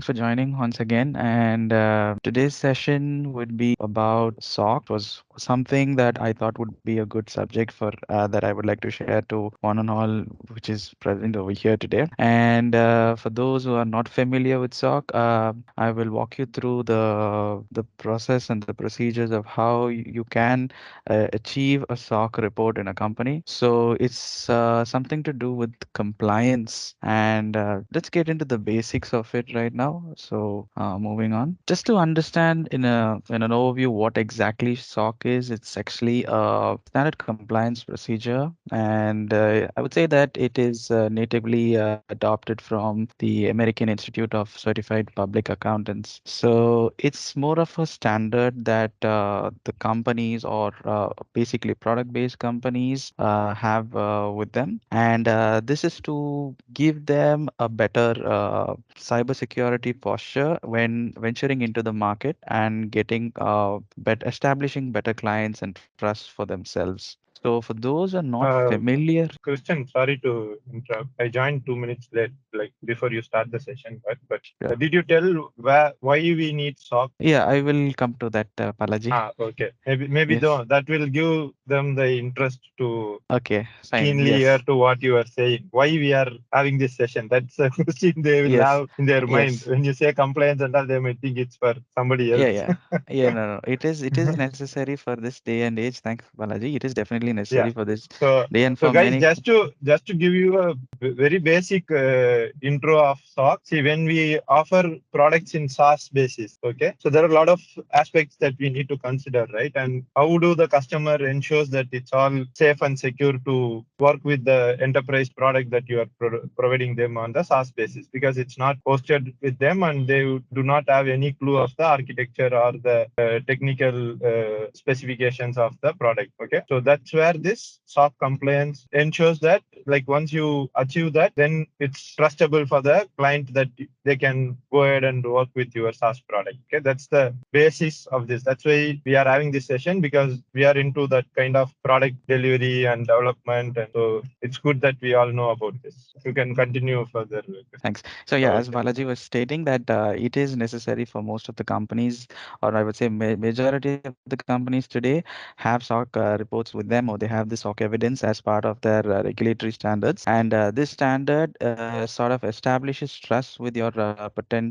thanks for joining once again. And today's session would be about SOC. It was something that I thought would be a good subject for that I would like to share to one and all, which is present over here today. And for those who are not familiar with SOC, I will walk you through the process and the procedures of how you can achieve a SOC report in a company. So it's something to do with compliance, and let's get into the basics of it right now. So moving on, just to understand in an overview what exactly SOC is, it's actually a standard compliance procedure, and I would say that it is natively adopted from the American Institute of Certified Public Accountants. So it's more of a standard that the companies or basically product-based companies have with them, and this is to give them a better cybersecurity posture when venturing into the market and getting establishing better clients and trust for themselves. So for those who are not Uh, familiar, Kristen, sorry to interrupt. I joined 2 minutes late, like before you start the session. But did you tell why we need SOC? yeah, I will come to that, Palaji. Okay. Maybe Yes. though that will give them the interest to Okay, fine. keenly hear Yes. to what you are saying. Why we are having this session? That's a question they will Yes. have in their mind. Yes. When you say compliance and all, they may think it's for somebody Yeah, else. yeah. Yeah, no, no. It is necessary for this day and age. Thanks, Balaji. It is definitely necessary Yeah. for this So, day and so for guys, many. just to give you a very basic intro of SOC. See, when we offer products in SaaS basis, okay. So there are a lot of aspects that we need to consider, right? And how do the customer ensures that it's all safe and secure to work with the enterprise product that you are providing them on the SaaS basis, because it's not hosted with them and they do not have any clue of the architecture or the technical specifications of the product. Okay, so that's where this SOC compliance ensures that, like, once you achieve that, then it's trustable for the client that they can go ahead and work with your SaaS product. Okay, that's the basis of this. That's why we are having this session, because we are into that kind of product delivery and development, and so it's good that we all know about this. You can continue further. Thanks. So yeah, as Okay. Balaji was stating that it is necessary for most of the companies, or I would say majority of the companies today have SOC reports with them, or they have the SOC evidence as part of their regulatory standards. And this standard sort of establishes trust with your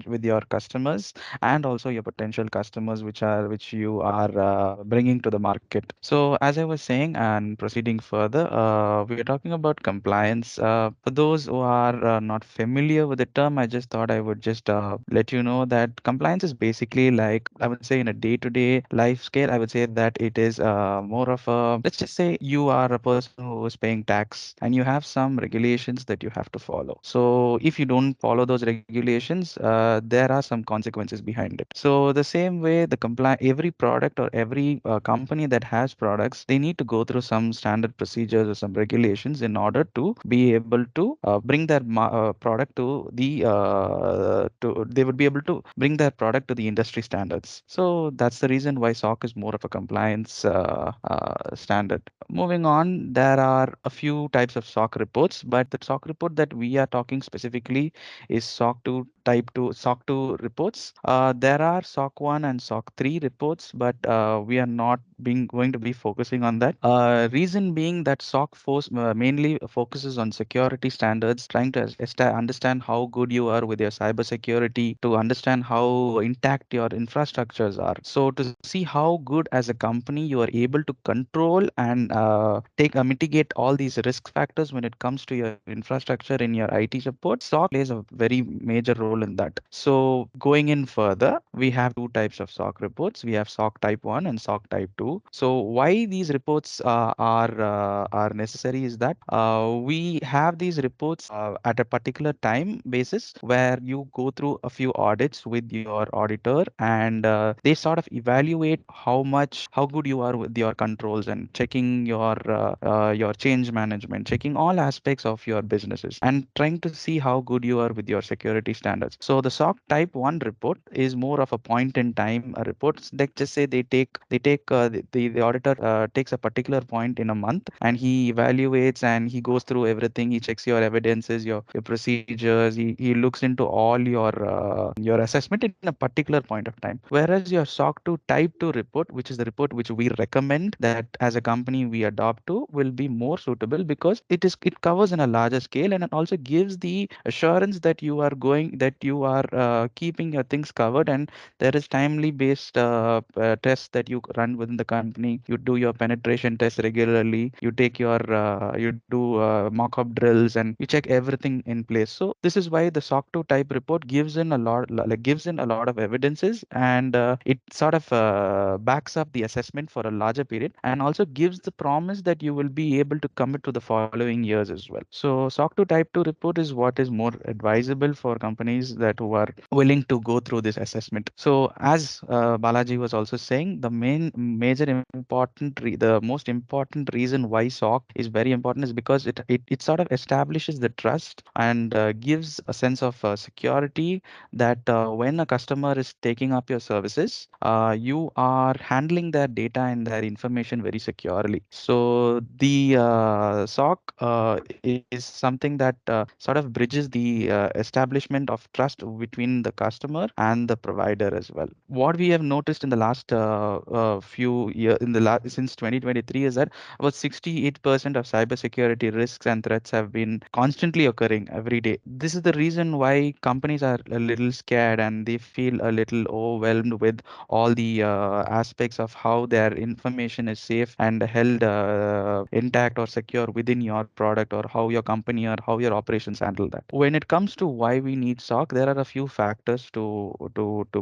with your customers and also your potential customers, which you are bringing to the market. So as I was saying and proceeding further, we are talking about compliance. For those who are not familiar with the term, I just thought I would just let you know that compliance is basically, like, I would say, in a day-to-day life scale, I would say that it is more of a, let's just say you are a person who is paying tax and you have some regulations that you have to follow. So if you don't follow those regulations, there are some consequences behind it. So the same way, every product or every company that has products, they need to go through some standard procedures or some regulations in order to be able to bring their product to they would be able to bring their product to the industry standards. So that's the reason why SOC is more of a compliance standard. Moving on, there are a few types of SOC reports, but the SOC report that we are talking specifically is SOC 2 type 2 SOC 2 reports. There are SOC 1 and SOC 3 reports, but we are not being going to be focusing on that. Reason being that mainly focuses on security standards, trying to understand how good you are with your cybersecurity, to understand how intact your infrastructures are. So to see how good as a company you are able to control and mitigate all these risk factors when it comes to your infrastructure in your IT support, SOC plays a very major role in that. So going in further, we have two types of SOC reports. We have SOC type 1 and SOC type 2. So why these reports are necessary is that we have these reports at a particular time basis where you go through a few audits with your auditor, and they sort of evaluate how good you are with your controls and checking your change management, checking all aspects of your businesses and trying to see how good you are with your security standards. standards. So the SOC Type 1 report is more of a point in time report. Like just say the auditor takes a particular point in a month, and he evaluates and he goes through everything. He checks your evidences, your procedures. He looks into all your assessment in a particular point of time. Whereas your SOC 2 Type 2 report, which is the report which we recommend that as a company we adopt to, will be more suitable because it covers in a larger scale, and it also gives the assurance that you are keeping your things covered, and there is timely based tests that you run within the company. You do your penetration tests regularly. You do mock-up drills, and you check everything in place. So this is why the SOC 2 Type report gives in a lot of evidences, and it sort of backs up the assessment for a larger period, and also gives the promise that you will be able to commit to the following years as well. So SOC 2 Type 2 report is what is more advisable for companies that who are willing to go through this assessment. So as Balaji was also saying, the most important reason why SOC is very important is because it sort of establishes the trust and gives a sense of security that when a customer is taking up your services, you are handling their data and their information very securely. So the SOC is something that sort of bridges the establishment of trust between the customer and the provider as well. What we have noticed in the last few years, since 2023, is that about 68% of cybersecurity risks and threats have been constantly occurring every day. This is the reason why companies are a little scared and they feel a little overwhelmed with all the aspects of how their information is safe and held intact or secure within your product, or how your company or how your operations handle that. When it comes to why we need SOC, there are a few factors to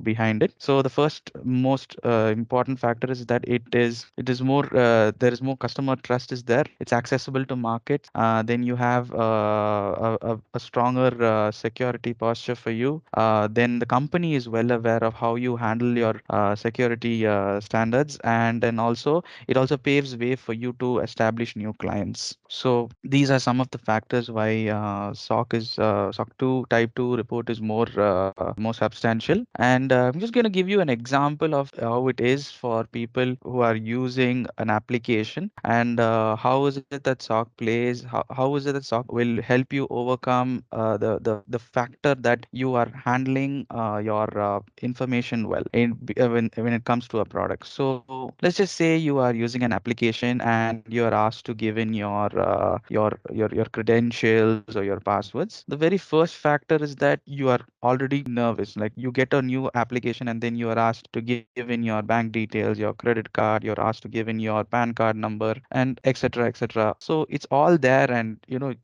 behind it. So the first most important factor is that it is more there is more customer trust is there. It's accessible to markets. Then you have a stronger security posture for you. Then the company is well aware of how you handle your security standards, and then also it also paves way for you to establish new clients. So these are some of the factors why SOC 2 Type 2 report is more substantial. And I'm just going to give you an example of how it is for people who are using an application, and how is it that SOC plays, how is it that SOC will help you overcome the factor that you are handling your information well when it comes to a product. So let's just say you are using an application and you are asked to give in your credentials or your passwords. The very first factor is that you are already nervous. Like, you get a new application and then you are asked to give in your bank details, your credit card, you're asked to give in your PAN card number, and etc etc. So it's all there, and you're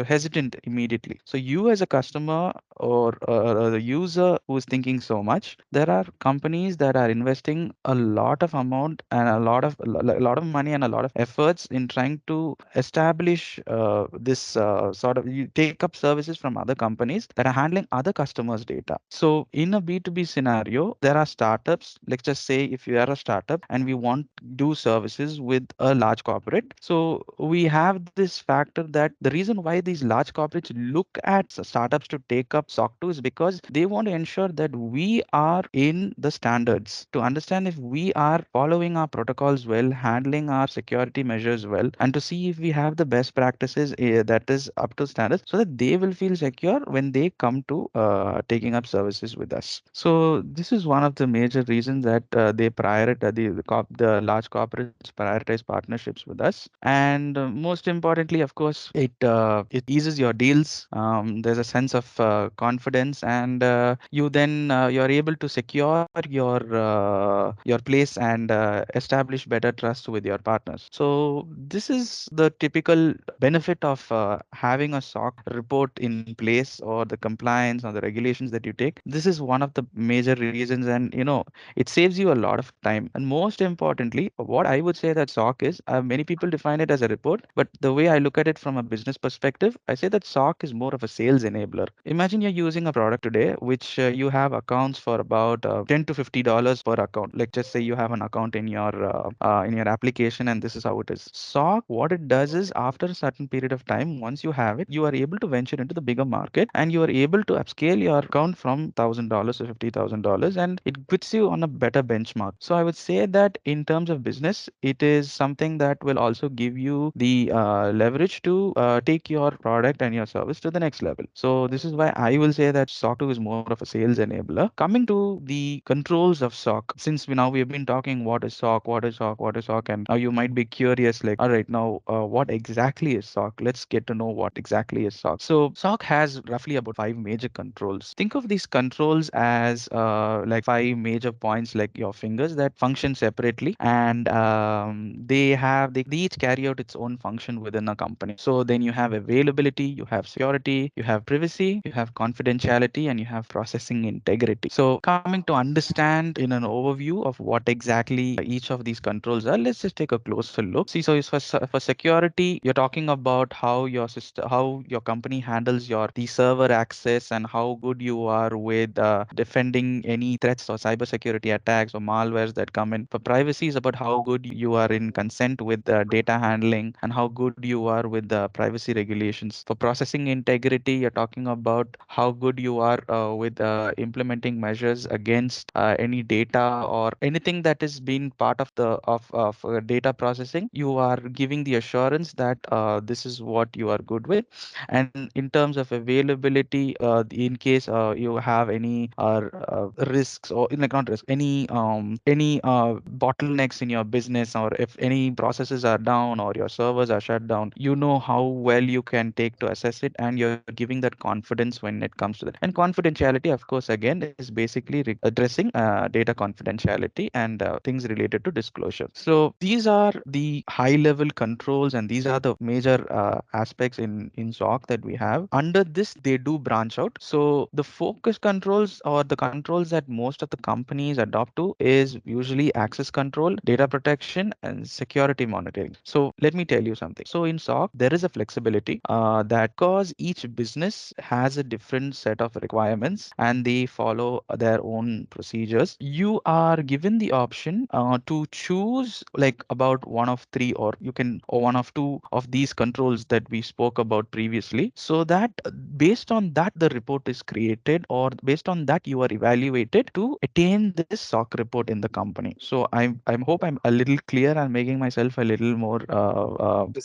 hesitant immediately. So you as a customer, or the user who is thinking so much, there are companies that are investing a lot of amount and a lot of money and a lot of efforts in trying to establish this sort of you take up services from other companies that are handling other customers' data. So in a B2B scenario, there are startups. Let's just say if you are a startup and we want to do services with a large corporate, so we have this factor that the reason why these large corporates look at startups to take up SOC 2 is because they want to ensure that we are in the standards, to understand if we are following our protocols well, handling our security measures well, and to see if we have the best practices that is up to standards, so that they will feel secure when they come to taking up services with us. So this is one of the major reasons that they prioritize the large corporates prioritize partnerships with us. And most importantly, of course, it eases your deals. There's a sense of confidence, and you're able to secure your place and establish better trust with your partners. So this is the typical benefit of having a SOC report in place, or the compliance or the regulations that you take. This is one of the major reasons, and it saves you a lot of time. And most importantly, what I would say that SOC is, many people define it as a report, but the way I look at it from a business perspective, I say that SOC is more of a sales enabler. Imagine you're using a product today which you have accounts for about $10 to $50 per account. Like, just say you have an account in your application, and this is how it is. SOC, what it does is, after a certain period of time, once you have it, you are able to venture into the bigger market, and you are able to upscale your account from $1,000 to $50,000, and it puts you on a better benchmark. So I would say that in terms of business, it is something that will also give you the leverage to take your product and your service to the next level. So this is why I will say that SOC 2 is more of a sales enabler. Coming to the controls of SOC, since we have been talking what is SOC, what is SOC, what is SOC, and now you might be curious, like, all right, now what exactly is SOC? Let's get to know what exactly is SOC. So SOC has roughly about five major controls. Think of these controls as like five major points, like your fingers, that function separately, and they each carry out its own function within a company. So then you have availability, you have security, you have privacy, you have confidentiality, and you have processing integrity. So coming to understand in an overview of what exactly each of these controls are, let's just take a closer look. See, so for security, you're talking about how your system, how your company handles your the server access, and how good you are with defending any threats or cybersecurity attacks or malwares that come in. For privacy is about how good you are in consent with data handling, and how good you are with the privacy regulations. For processing integrity, you're talking about how good you are with implementing measures against any data or anything that is being part of the of data processing. You are giving the assurance that this is what you are good with. And in terms of availability, in case you have any risks, or like not risk, any bottlenecks in your business, or if any processes are down or your servers are shut down, you know how well you can take to assess it, and you're giving that confidence when it comes to that. And confidentiality, of course, again, is basically addressing data confidentiality and things related to disclosure. So these are the high level controls, and these are the major aspects in SOC that we have. Under this, they do branch out. So the focus controls, or the controls that most of the companies adopt to, is usually access control, data protection, and security monitoring. So let me tell you something. So in SOC, there is a flexibility that, because each business has a different set of requirements and they follow their own procedures, you are given the option to choose like about one of three, or you can, or one of two of these controls that we spoke about previously, so that based on that the report is created, or based on that you are evaluated to attain this SOC report in the company. So I'm hope I'm a little clear and making myself a little more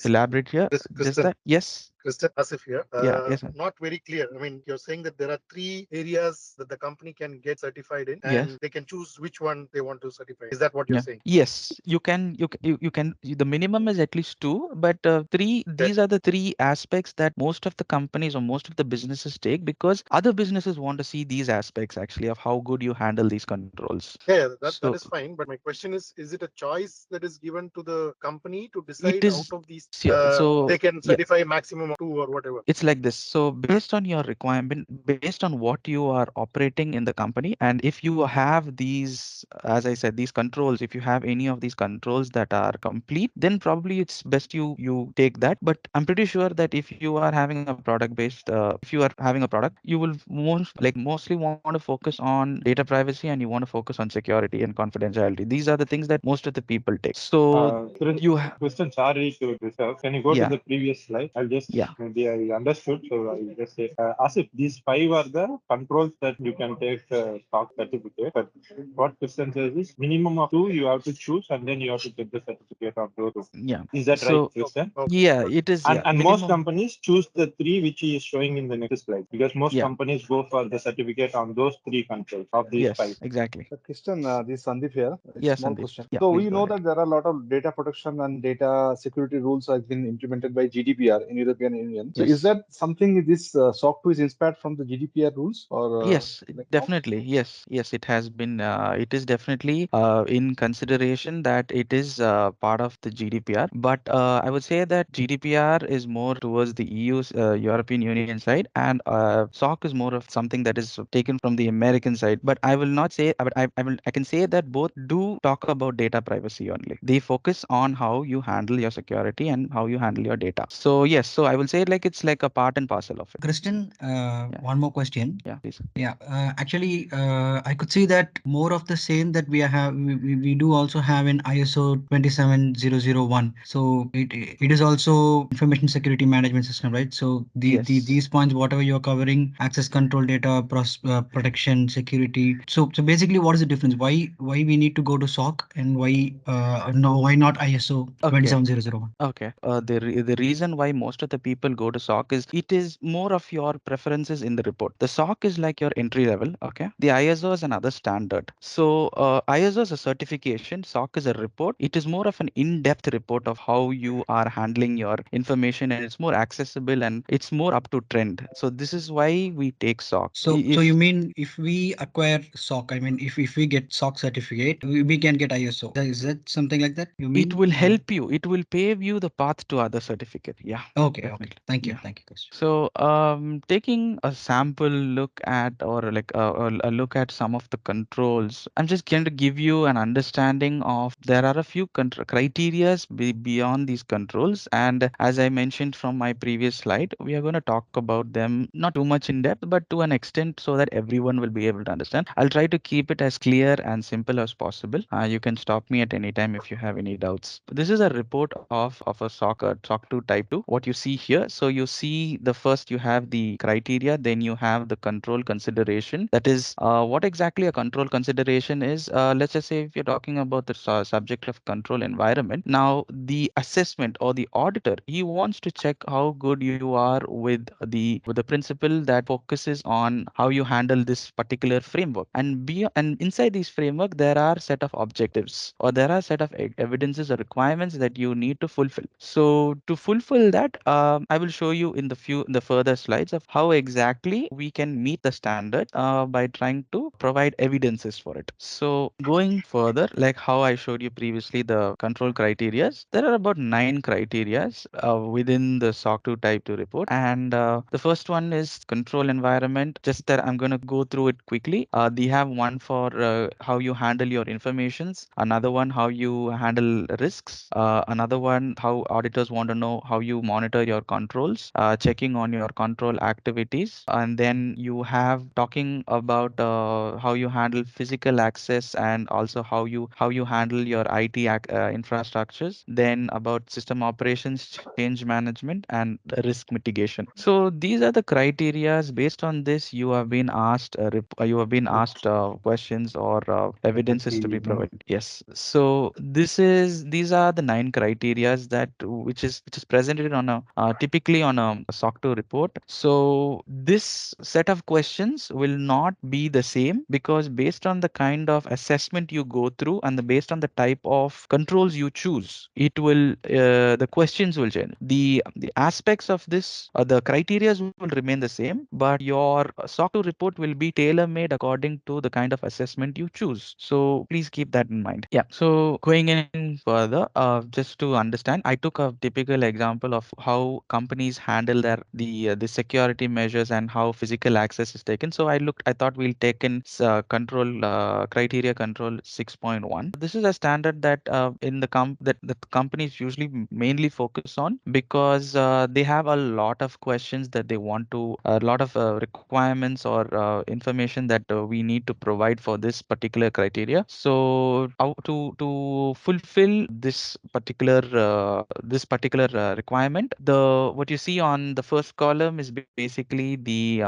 elaborate here. Just Kristen, that, yes. Asif here. Yeah, yes, sir. Not very clear. I mean, you're saying that there are three areas that the company can get certified in, Yes. and they can choose which one they want to certify. Is that what you're Yeah. saying? Yes, you can. You can. The minimum is at least two, but three. Okay. These are the three aspects that most of the companies or most of the businesses take, because other businesses want to see these aspects actually of how good you handle these controls. Yeah, that So is fine. But my question is it a choice that is given to the company to it decide out is. of these So they can yeah, certify maximum of two or whatever? it's like this. So based on your requirement, based on what you are operating in the company, and if you have these, as I said, these controls, if you have any of these controls that are complete, then probably it's best you take that. But I'm pretty sure that if you are having a product based, if you are having a product, you will mostly want to focus on data privacy, and you want to focus on security and confidentiality. These are the things that most of the people take. So you Kristen, sorry to disturb. Can you go to yeah, the previous slide? I'll just, yeah, maybe I understood, so I'll just say, as if these five are the controls that you can take stock certificate. But what Kristen says is minimum of two you have to choose, and then you have to get the certificate of those two. yeah. Is that right, So Kristen? Okay, yeah, good. it is, And yeah, and most minimum. companies choose the three which he is showing in the next slide, because most Yeah. companies go for the certificate on those three controls of these five. Yes, exactly. Kristen, this is Sandeep here. It's a Yes, small Sandeep. question. Yeah, So please we go know ahead. that there are a lot of data protection and data security rules have been implemented by GDPR in European Union. So is Yes. that something this SOC 2 is inspired from the GDPR rules, or Yes, like how? definitely. Yes, yes, it has been. It is definitely in consideration that it is part of the GDPR. But I would say that GDPR is more towards the EU's European Union side, and SOC is more of something that is taken from the American side. But I will not say. But I can say that both do talk about data privacy only. They focus on how you handle your security and how you handle your data. So yes, so I will say like it's like a part and parcel of it. Kristen, Yeah. one more question. Yeah, please. Yeah, actually, I could see that more of the same that we do also have in ISO 27001. So it is also information security management system, right? So Yes. these points, whatever you're covering, access control, data protection, security. So basically, what is the difference? Why we need to go to SOC and why not ISO Okay. 27001? Okay. The reason why most of the people go to SOC is it is more of your preferences in the report. The SOC is like your entry level. Okay. The ISO is another standard. So ISO is a certification. SOC is a report. It is more of an in-depth report of how you are handling your information, and it's more accessible and it's more up to trend. So this is why we take SOC. So you mean if we acquire SOC, I mean if we get SOC certificate, we can get ISO. Is that something like that? You It mean? will help you. It will pave you the path to other certificate. Yeah, Okay, definitely. Thank you, Yeah. Chris. So, taking a sample look at, or like a look at some of the controls, I'm just going to give you an understanding of there are a few criterias beyond these controls. And as I mentioned from my previous slide, we are going to talk about them not too much in depth, but to an extent so that everyone will be able to understand. I'll try to keep it as clear and simple as possible. You can stop me at any time if you have any doubts. This is a report of a SOC 2 type 2. What you see here, so you see the first you have the criteria, then you have the control consideration. That is what exactly a control consideration is. Let's just say if you're talking about the subject of control environment. Now the assessment or the auditor, he wants to check how good you are with the principle that focuses on how you handle this particular framework, and inside this framework there are set of objectives, or there are set of evidences or requirements that you need to fulfill. So to fulfill that, I will show you in the further slides of how exactly we can meet the standard by trying to provide evidences for it. So going further, like how I showed you previously, the control criterias, there are about 9 criterias within the SOC 2 Type 2 report. And the first one is control environment. Just that I'm going to go through it quickly. They have one for how you handle your informations, another one how you handle risks, another one how auditors want to know how you monitor your controls, checking on your control activities, and then you have talking about how you handle physical access, and also how you handle your IT infrastructures, then about system operations, change management, and risk mitigation. So these are the criterias. Based on this, you have been asked questions or evidences to be Exactly. provided. Yes. So these are the 9 criterias that which is presented on a typically on a SOC 2 report. So this set of questions will not be the same, because based on the kind of assessment you go through and based on the type of controls you choose, the questions will change. The aspects of this, the criteria will remain the same, but your SOC 2 report will be tailor made according to the kind of assessment you choose. So please keep that in mind. Yeah. So going in further, just to understand, I took a typical example of how companies handle the security measures and how physical access is taken. So I thought we'll take in control criteria control 6.1. This is a standard that that companies usually mainly focus on, because they have a lot of questions that they want to, a lot of requirements or information that we need to provide for this particular criteria. So how to fulfill this particular requirement, the what you see on the first column is basically the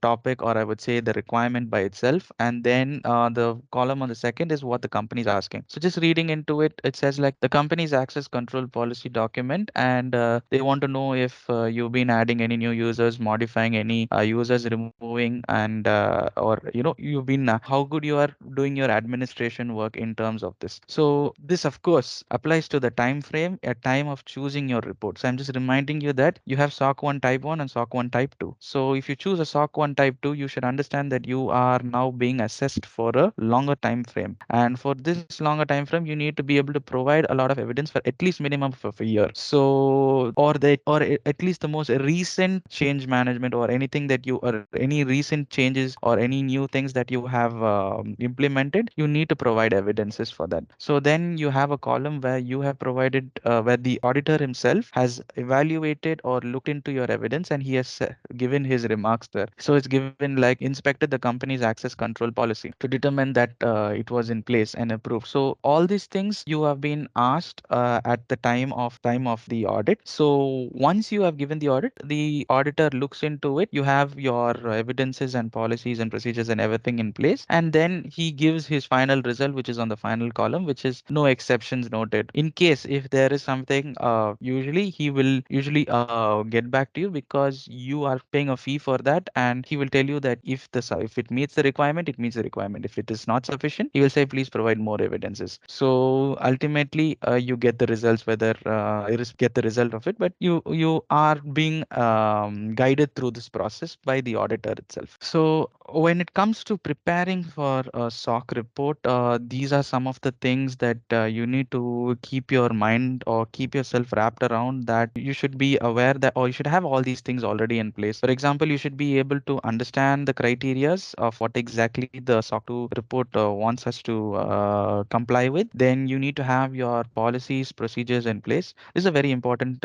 topic, or I would say the requirement by itself, and then the column on the second is what the company is asking. So just reading into it, it says like the company's access control policy document, and they want to know if you've been adding any new users, modifying any users, removing, and or you've been how good you are doing your administration work in terms of this. So this of course applies to the time frame at time of choosing your report. So I'm just reminding you that you have SOC 1 type 1 and SOC 1 type 2. So if you choose a SOC 1 type 2, you should understand that you are now being assessed for a longer time frame. And for this longer time frame, you need to be able to provide a lot of evidence for at least minimum of a year. So at least the most recent change management, or anything that you, or any recent changes or any new things that you have implemented, you need to provide evidences for that. So then you have a column where you have provided where the auditor himself has evaluated evaluated or looked into your evidence, and he has given his remarks there. So it's given like inspected the company's access control policy to determine that it was in place and approved. So all these things you have been asked at the time of the audit. So once you have given the audit, the auditor looks into it. You have your evidences and policies and procedures and everything in place, and then he gives his final result, which is on the final column, which is no exceptions noted. In case if there is something, usually he will usually get back to you because you are paying a fee for that, and he will tell you that if it meets the requirement, it meets the requirement. If it is not sufficient, he will say please provide more evidences. So ultimately, you get the results, whether get the result of it, but you are being guided through this process by the auditor itself. So when it comes to preparing for a SOC report, these are some of the things that you need to keep your mind or keep yourself wrapped around, that you should be aware that, or you should have all these things already in place. For example, you should be able to understand the criterias of what exactly the SOC 2 report wants us to comply with. Then you need to have your policies, procedures in place. This is a very important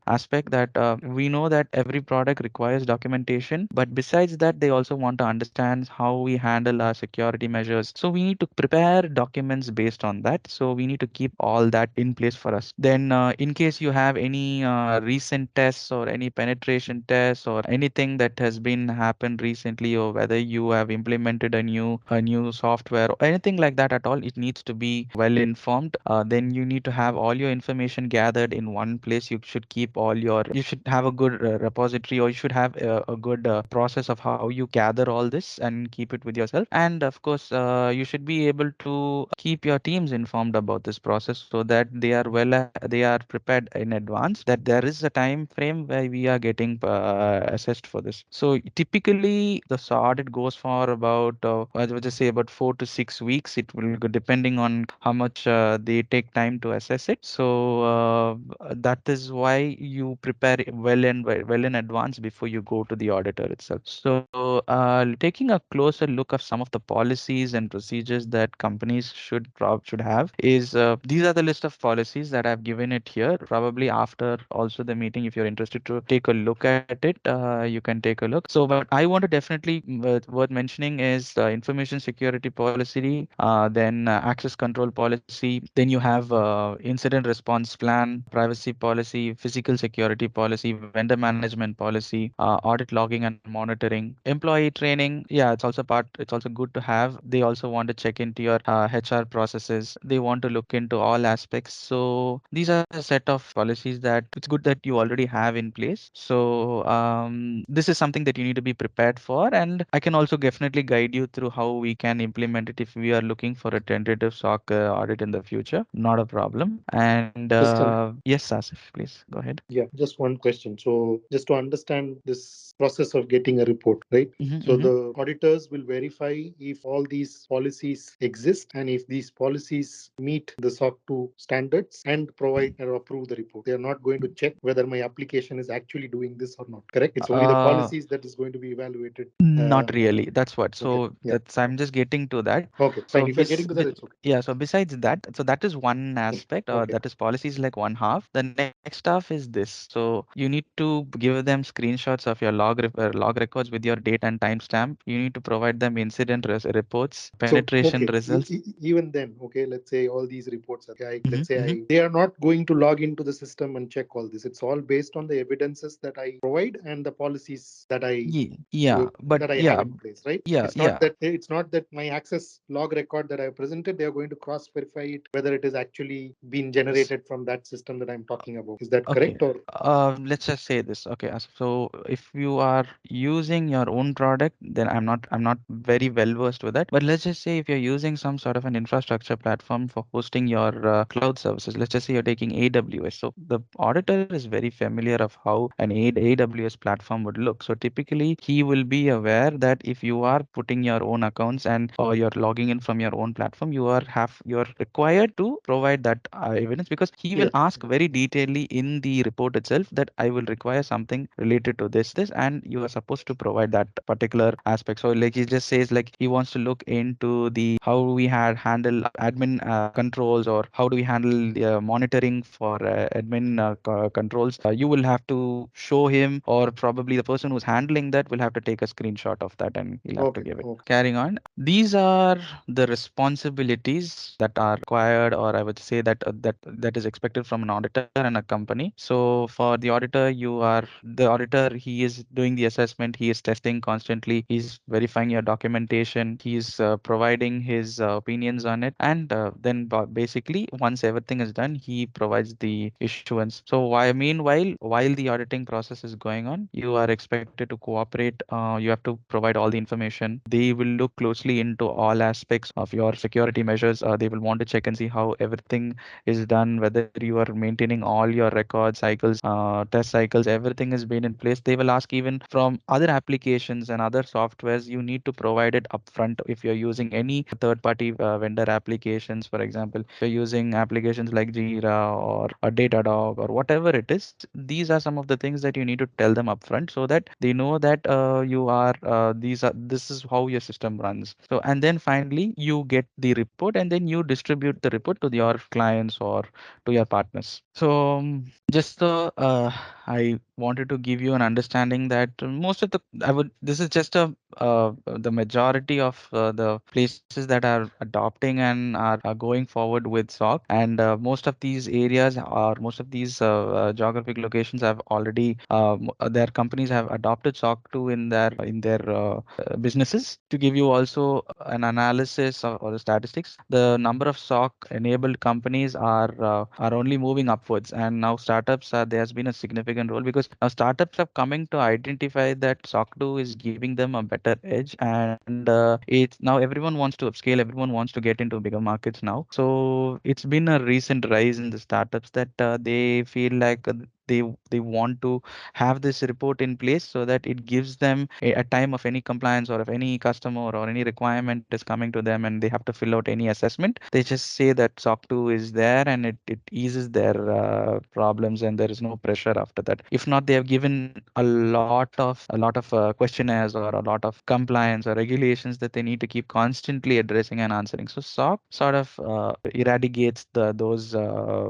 aspect, that we know that every product requires documentation, but besides that, they also want to understand how we handle our security measures. So we need to prepare documents based on that. So we need to keep all that in place for us. Then in case you have any recent tests or any penetration tests or anything that has been happened recently, or whether you have implemented a new software or anything like that at all, it needs to be well informed. Then you need to have all your information gathered in one place. You should have a good repository, or you should have a good process of how you gather all this and keep it with yourself. And of course, you should be able to keep your teams informed about this process, so that they are prepared in advance, that there is a time frame where we are getting assessed for this. So typically the audit goes for about I would just say about 4 to 6 weeks. It will go depending on how much they take time to assess it. So that is why you prepare well in advance before you go to the auditor itself. So taking a closer look of some of the policies and procedures that companies should have is, these are the list of policies that I've given it here. Probably after also the meeting, if you're interested to take a look at it, you can take a look. So but I want to definitely worth mentioning is information security policy, then access control policy. Then you have incident response plan, privacy policy, physical security policy, vendor management policy, audit logging and monitoring, employee training. Yeah, it's also good to have. They also want to check into your HR processes. They want to look into all aspects. So these are a set of policies that it's good that you already have in place. So this is something that you need to be prepared for, and I can also definitely guide you through how we can implement it if we are looking for a tentative SOC audit in the future. Not a problem. And yes, Asif, please go ahead. Yeah, just one question. So just to understand this process of getting a report, right? So the auditors will verify if all these policies exist and if these policies meet the SOC 2 standards and provide or approve the report. They are not going to check whether my application is actually doing this or not. Correct? It's only the policies that is going to be evaluated. Not really. That's what. So Okay. Yeah. that's I'm just getting to that. Okay, So fine. If you're getting to that, it's okay. yeah. So besides that, so that is one aspect. Okay. That is policies like one half. The next half is this. So you need to give them screenshots of your log records with your date and timestamp. You need to provide them incident reports, penetration results. Even then, okay, let's say all these reports, okay, they are not going to log into the system and check all this. It's all based on the evidences that I provide and the policies that I have in place, right? It's not that my access log record that I presented, they are going to cross verify it whether it is actually been generated from that system that I'm talking about. Is that correct? Or let's just say this. Okay, so if you are using your own product, then I'm not very well versed with that. But let's just say if you're using some sort of an infrastructure platform for hosting your cloud services, let's just say you're taking AWS. So the auditor is very familiar of how an AWS platform would look. So typically he will be aware that if you are putting your own accounts and or you're logging in from your own platform, you're required to provide that evidence, because he will ask very detailedly in the report itself that I will require something related to this, and you are supposed to provide that particular aspects. So like he just says like he wants to look into the how we had handle admin controls, or how do we handle monitoring for admin controls. You will have to show him, or probably the person who's handling that will have to take a screenshot of that and he'll have to Okay. give it. Okay. Carrying on, these are the responsibilities that are required, or I would say that is expected from an auditor and a company. So for the auditor, the auditor, he is doing the assessment, he is testing constantly, he's verifying your documentation, he's providing his opinions on it, and then basically once everything is done, he provides the issuance. So while the auditing process is going on, you are expected to cooperate. You have to provide all the information. They will look closely into all aspects of your security measures. They will want to check and see how everything is done, whether you are maintaining all your record cycles, test cycles, everything has been in place. They will ask even from other applications and other softwares, you need to provide it upfront. If you're using any third-party vendor applications, for example, if you're using applications like Jira or a Datadog or whatever it is, these are some of the things that you need to tell them upfront so that they know that this is how your system runs. So and then finally you get the report, and then you distribute the report to your clients or to your partners. So just I wanted to give you an understanding that most of the I would this is just the majority of the places that are adopting and are going forward with SOC, and most of these geographic locations have already their companies have adopted SOC 2 in their businesses. To give you also an analysis or the statistics, the number of SOC enabled companies are only moving upwards, and now startups there has been a significant role, because now startups are coming to identify that SOC 2 is giving them a better edge, and it's now everyone wants to upscale, everyone wants to get into bigger markets now. So it's been a recent rise in the startups that they feel like they want to have this report in place so that it gives them a time of any compliance, or if any customer or any requirement is coming to them and they have to fill out any assessment, they just say that SOC 2 is there, and it eases their problems, and there is no pressure after that. If not, they have given a lot of questionnaires or a lot of compliance or regulations that they need to keep constantly addressing and answering. So SOC sort of eradicates those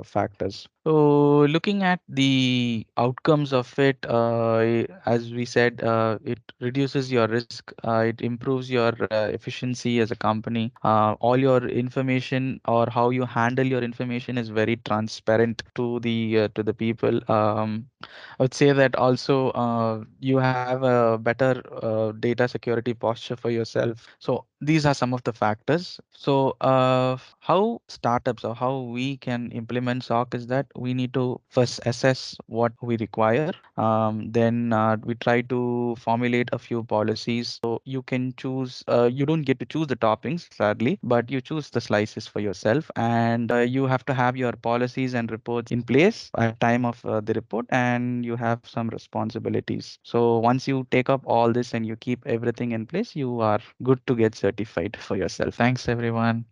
factors. So looking at the outcomes of it, as we said, it reduces your risk, it improves your efficiency as a company. All your information or how you handle your information is very transparent to the people. I would say that also you have a better data security posture for yourself. So these are some of the factors. So how startups or how we can implement SOC is that we need to first assess what we require. Then we try to formulate a few policies. So you can choose. You don't get to choose the toppings, sadly, but you choose the slices for yourself, and you have to have your policies and reports in place at time of the report, and you have some responsibilities. So once you take up all this and you keep everything in place, you are good to get certified for yourself. Thanks, everyone.